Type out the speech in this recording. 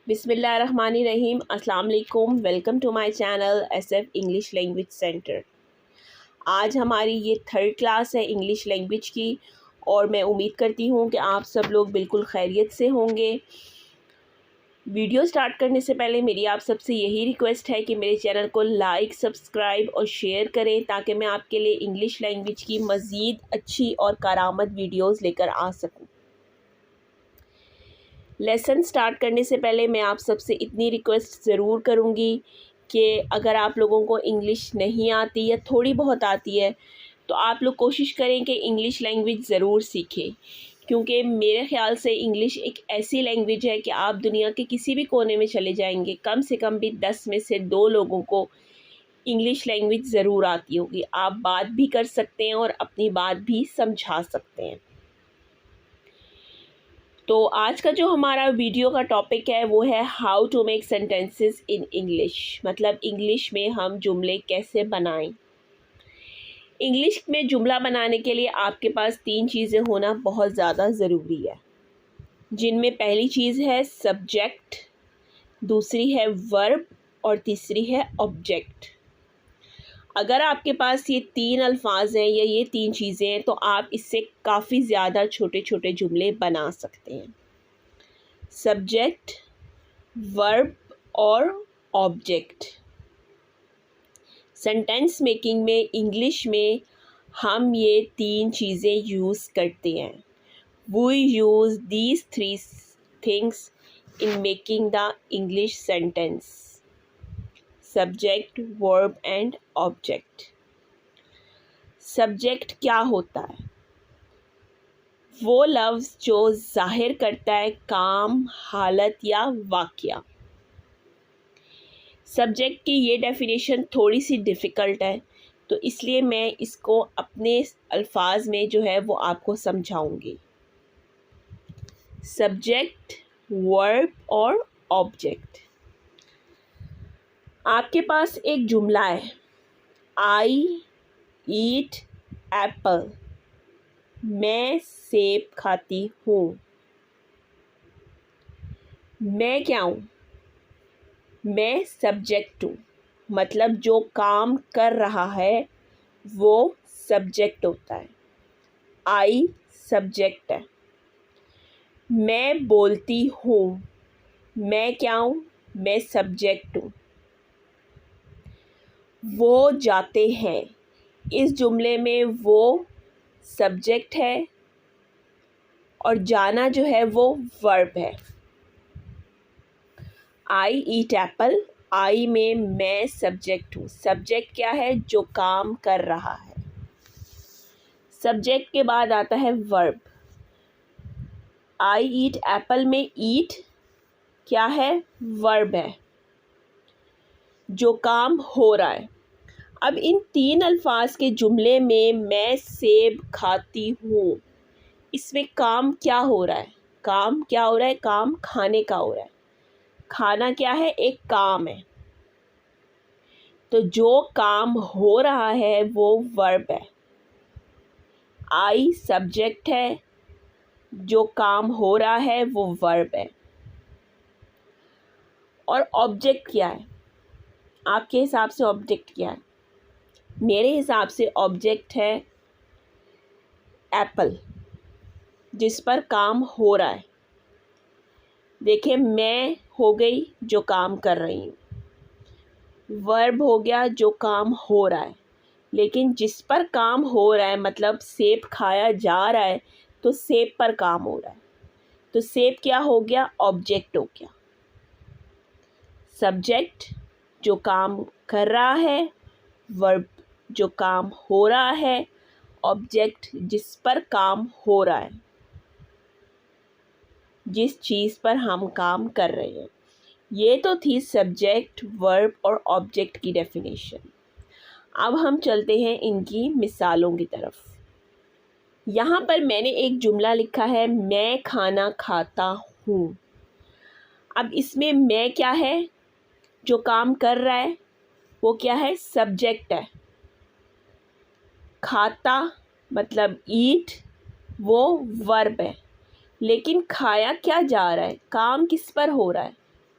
बिस्मिल्लाहिर्रहमानिर्रहीम। अस्सलाम वालेकुम। Welcome to my channel SF English language centre. आज हमारी ये थर्ड क्लास है इंग्लिश लैंग्वेज की और मैं उम्मीद करती हूँ कि आप सब लोग बिल्कुल खैरियत से होंगे। वीडियो स्टार्ट करने से पहले मेरी आप सबसे यही रिक्वेस्ट है कि मेरे चैनल को लाइक, सब्सक्राइब और शेयर करें ताकि मैं आपके लिए इंग्लिश लैंग्वेज की मज़ीद अच्छी और कारआमद वीडियोज़ लेकर आ सकूँ। लेसन स्टार्ट करने से पहले मैं आप सबसे इतनी रिक्वेस्ट ज़रूर करूँगी कि अगर आप लोगों को इंग्लिश नहीं आती या थोड़ी बहुत आती है तो आप लोग कोशिश करें कि इंग्लिश लैंग्वेज ज़रूर सीखें, क्योंकि मेरे ख़्याल से इंग्लिश एक ऐसी लैंग्वेज है कि आप दुनिया के किसी भी कोने में चले जाएंगे, कम से कम भी 10 में से 2 लोगों को इंग्लिश लैंग्वेज ज़रूर आती होगी। आप बात भी कर सकते हैं और अपनी बात भी समझा सकते हैं। तो आज का जो हमारा वीडियो का टॉपिक है वो है how to make sentences in English, मतलब इंग्लिश में हम जुमले कैसे बनाएं। इंग्लिश में जुमला बनाने के लिए आपके पास 3 चीज़ें होना बहुत ज़्यादा ज़रूरी है, जिनमें पहली चीज़ है सब्जेक्ट, दूसरी है वर्ब और तीसरी है ऑब्जेक्ट। अगर आपके पास ये 3 अल्फाज हैं या ये 3 चीज़ें हैं तो आप इससे काफ़ी ज़्यादा छोटे छोटे जुमले बना सकते हैं। सब्जेक्ट, वर्ब और ऑब्जेक्ट। सेंटेंस मेकिंग में इंग्लिश में हम ये 3 चीज़ें यूज़ करते हैं। We use these 3 things in making the English sentence: subject, verb and object. Subject क्या होता है? वो लफ्ज़ जो ज़ाहिर करता है काम, हालत या वाक़या। सब्जेक्ट की ये डेफिनेशन थोड़ी सी डिफ़िकल्ट है, तो इसलिए मैं इसको अपने अल्फाज में जो है वो आपको समझाऊंगी। सब्जेक्ट, वर्ब और ऑब्जेक्ट। आपके पास एक जुमला है, आई ईट एप्पल, मैं सेब खाती हूँ। मैं क्या हूँ? मैं सब्जेक्ट हूँ, मतलब जो काम कर रहा है वो सब्जेक्ट होता है। आई सब्जेक्ट है। मैं बोलती हूँ, मैं क्या हूँ? मैं सब्जेक्ट हूँ। वो जाते हैं, इस जुमले में वो सब्जेक्ट है और जाना जो है वो वर्ब है। आई ईट एप्पल, आई में मैं सब्जेक्ट हूँ। सब्जेक्ट क्या है? जो काम कर रहा है। सब्जेक्ट के बाद आता है वर्ब। आई ईट एप्पल में ईट क्या है? वर्ब है, जो काम हो रहा है। अब इन 3 अल्फाज के जुमले में मैं सेब खाती हूँ, इसमें काम क्या हो रहा है? काम क्या हो रहा है? काम खाने का हो रहा है। खाना क्या है? एक काम है। तो जो काम हो रहा है वो वर्ब है। आई सब्जेक्ट है, जो काम हो रहा है वो वर्ब है। और ऑब्जेक्ट क्या है? आपके हिसाब से ऑब्जेक्ट क्या है? मेरे हिसाब से ऑब्जेक्ट है एप्पल, जिस पर काम हो रहा है। देखिए, मैं हो गई जो काम कर रही हूँ, वर्ब हो गया जो काम हो रहा है, लेकिन जिस पर काम हो रहा है मतलब सेब खाया जा रहा है तो सेब पर काम हो रहा है, तो सेब क्या हो गया? ऑब्जेक्ट हो गया। सब्जेक्ट जो काम कर रहा है, वर्ब जो काम हो रहा है, ऑब्जेक्ट जिस पर काम हो रहा है, जिस चीज़ पर हम काम कर रहे हैं। ये तो थी सब्जेक्ट, वर्ब और ऑब्जेक्ट की डेफिनेशन। अब हम चलते हैं इनकी मिसालों की तरफ। यहाँ पर मैंने एक जुमला लिखा है, मैं खाना खाता हूँ। अब इसमें मैं क्या है? जो काम कर रहा है वो क्या है? सब्जेक्ट है। खाता मतलब ईट, वो वर्ब है। लेकिन खाया क्या जा रहा है? काम किस पर हो रहा है?